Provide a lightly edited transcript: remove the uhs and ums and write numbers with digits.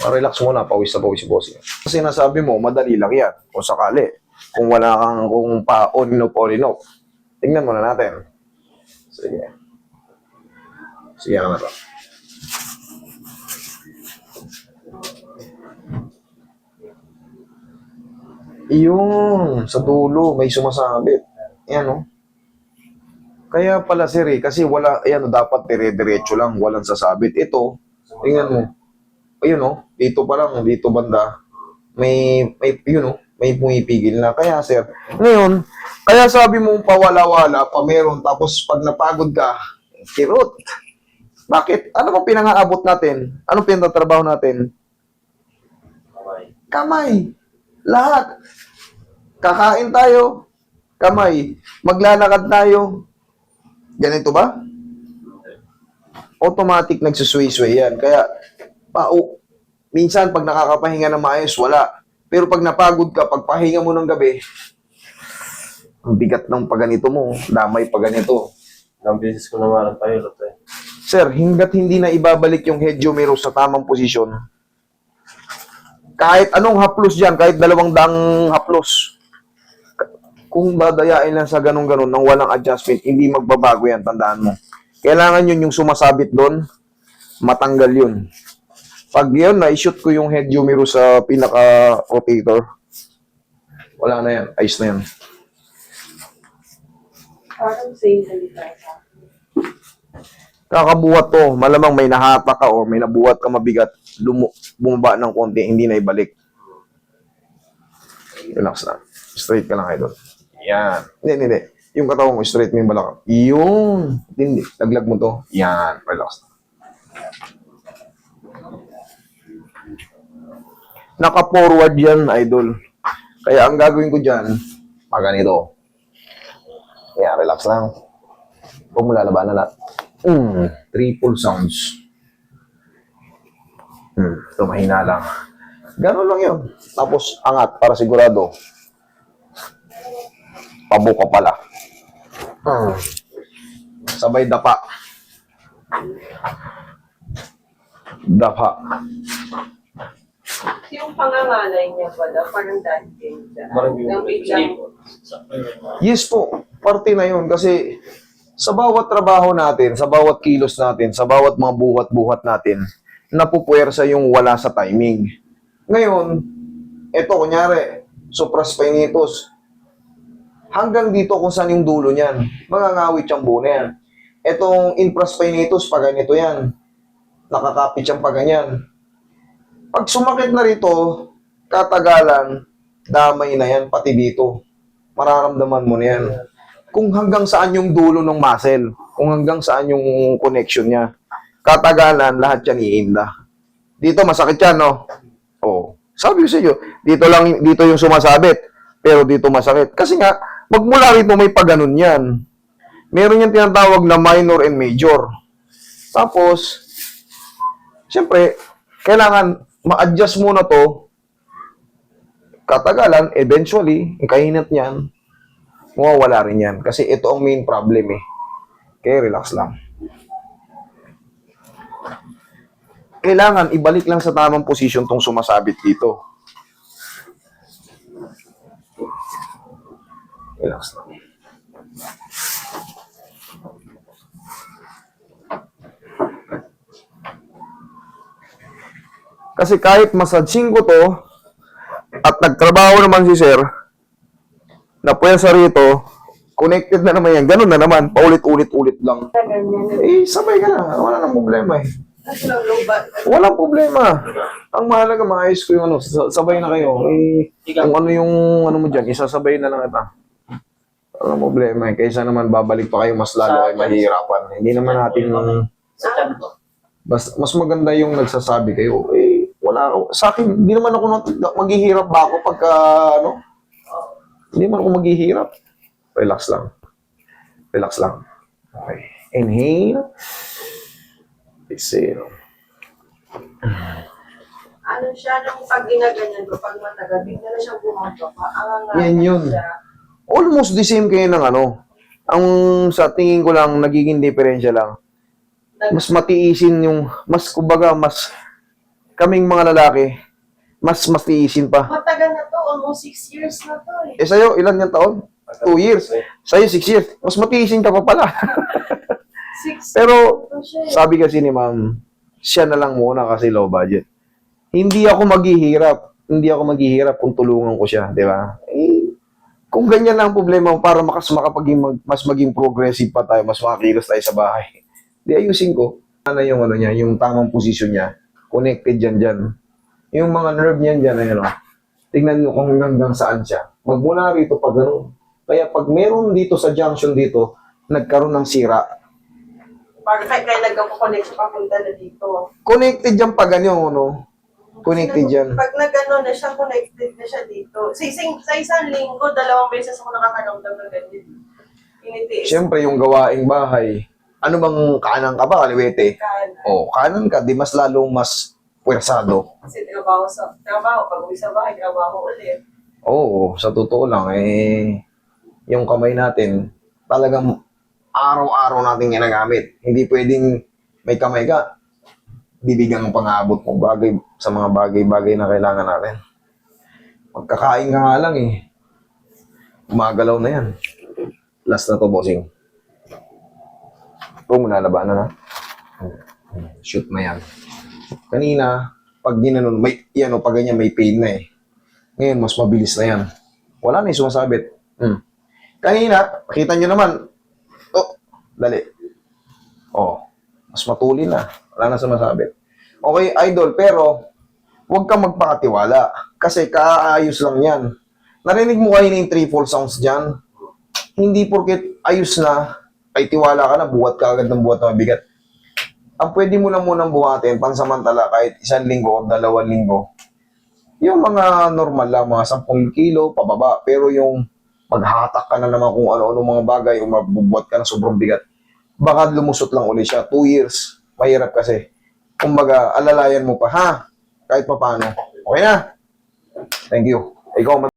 Relax muna, pawis na pawis si bossing. Kasi nasabi mo, madali lang yan. Kung sakali. Kung wala kang, kung pa on off. Tingnan muna natin. Sige. Sige na to. Iyon, sa dulo, may sumasabit. Ayan, oh. Kaya pala sir kasi wala, ayan, dapat dire-diretso lang, walang sasabit. Ito, tingnan mo. Ayun, oh, dito pa lang, dito banda, yun, oh, may pumipigil na. Kaya sir, ngayon, kaya sabi mo pawala-wala, pa meron, tapos pag napagod ka, kirot. Bakit? Ano bang pinangaabot natin? Ano pinatatrabaho natin? Kamay. Lahat. Kakain tayo, kamay. Maglalakad tayo. Ganito ba? Automatic nagsusway-sway yan. Kaya, minsan pag nakakapahinga na maayos, wala. Pero pag napagod ka, pag pahinga mo ng gabi, ang bigat ng paganito mo, damay paganito. Ilang beses ko naman ang pilot eh. Sir, hinggat hindi na ibabalik yung head humerus sa tamang posisyon, kahit anong haplos dyan, kahit 200 haplos, kung dadayain lang sa ganun-ganun nang walang adjustment, hindi magbabago yan, tandaan mo. Kailangan yun yung sumasabit doon, matanggal yun. Pag yun, na-shoot ko yung head humerus sa pinaka-rotator, wala na yan, ayos na yan. Parang same na dito. Kakabuhat to, malamang may nahata ka o may nabuhat ka mabigat, bumaba ng konti, hindi na ibalik. Relax na. Straight ka lang, idol. Yan. Hindi. Yung katawan mo, straight mo yung balakang. Yun. Hindi. Laglag mo to. Yan. Relax na. Naka-forward yan, idol. Kaya ang gagawin ko dyan, ganito. Yan, relax lang. Huwag mo lalabanan lahat. Triple sounds. Ito, mahina lang. Ganun lang yun. Tapos, angat para sigurado. Pabo ka pala. Sabay dapa. Dapa. Yung panganganay niya pala, parang dating. Parang yung Yes po, parte na yun. Kasi, sa bawat trabaho natin, sa bawat kilos natin, sa bawat mga buhat-buhat natin, napupuwersa yung wala sa timing. Ngayon, eto, kunyari, supraspinatus. Hanggang dito kung saan yung dulo niyan. Mangangawit yung buo na yan. Etong infraspinatus, pag ganito yan. Nakakapit siyang pag ganyan. Pag sumakit na rito, katagalan, damay na yan, pati dito. Mararamdaman mo na yan. Kung hanggang saan yung dulo ng muscle, kung hanggang saan yung connection niya. Katagalan, lahat yan iinda. Dito, masakit yan, no? Oh. Sabi ko sa inyo, dito yung sumasabit, pero dito masakit. Kasi nga, magmula rito may paganon yan. Meron yung tinatawag na minor and major. Tapos, siyempre, kailangan ma-adjust muna to. Katagalan, eventually, yung kahinat niyan, mawawala rin yan. Kasi ito ang main problem eh. Okay, relax lang. Kailangan ibalik lang sa tamang posisyon tong sumasabit dito. Relax lang. Kasi kahit masadsing ko to, at nagtrabaho naman si sir, na puwersa rito, connected na naman yan. Ganun na naman, paulit-ulit-ulit lang. Ganyan. Sabay ka na. Wala nang problema eh. Low ba? Walang problema. Ang mahalaga, maayos ko yung sabay na kayo. Kung ano yung mo dyan, isasabay na lang ito. Walang problema eh. Kaysa naman babalik pa kayo, mas lalo kayo mahihirapan. Hindi naman natin, mas maganda yung nagsasabi kayo. Wala ako. Sa akin, hindi naman ako maghihirap ba ako pagka, hindi naman ako maghihirap. Relax lang. Relax lang. Okay. Inhale. Exhale. Ano siya, nung pag ginaganyan ko, pag matagal, bigla na siyang bumababa. Yan yun. Almost the same kayo ng ano. Ang sa tingin ko lang, nagiging diferensya lang. Mas matiisin yung, mas kumbaga, mas kaming mga lalaki, mas tiisin pa. Matagal na to, almost 6 years na to eh. Eh sa'yo, ilan yung taon? 2 years. Sa'yo, 6 years. Mas matiisin ka pa pala. 6 Pero, to siya eh. sabi kasi ni ma'am, siya na lang muna kasi low budget. Hindi ako maghihirap kung tulungan ko siya, di ba? Eh, kung ganyan lang ang problema mo para mas maging progressive pa tayo, mas makakilos tayo sa bahay. Di ayusin ko. Ano yung ano niya, yung tamang posisyon niya, connected dyan. Yung mga nerve niyan dyan, ayun o. Tingnan nyo kung hanggang saan siya. Magmula rito pag gano'n. Kaya pag meron dito sa junction dito, nagkaroon ng sira. Pag kaya nagkakonnect papunta na dito. Connected dyan pag ano, no? Connected dyan. Pag nag-ano na siya, connected na siya dito. Sa isang linggo, 2 beses ako nakakaramdam ng ganyan. Initiis. Siyempre, yung gawaing bahay. Ano bang kanan ka ba, kaliwete? Kanan. Kanan ka, di mas lalong mas puwersado. Kasi trabaho. Pag uwi sa bahay, trabaho ulit. Oo, sa totoo lang, yung kamay natin, talagang araw-araw natin ginagamit. Hindi pwedeng may kamay ka, bibigyan ng pang-abot mo sa mga bagay-bagay na kailangan natin. Magkakain ka nga lang Umagalaw na yan. Last na to, bossing. Ito, munalabanan na. Shoot na yan. Kanina, pag ginanon, pag ganyan, may pain na Ngayon, mas mabilis na yan. Wala na yung sumasabit. Kanina, kita nyo naman. Dali. Mas matuli na. Wala na sumasabit. Okay, idol, pero huwag kang magpakatiwala. Kasi kaayos lang yan. Narinig mo kayo yung 3-4 sounds dyan? Hindi porket ayos na, ay tiwala ka na, buhat ka agad ng buhat na mabigat. Ang pwede mo lang munang buhatin, pansamantala, kahit 1 linggo o 2 linggo, yung mga normal lang, mga 10 kilo, pababa. Pero yung maghatak ka na naman kung ano-ano mga bagay o mabubuhat ka na sobrang bigat, baka lumusot lang ulit siya. 2 years, mahirap kasi. Kumbaga, alalayan mo pa, ha? Kahit pa paano. Okay na? Thank you. Ikaw,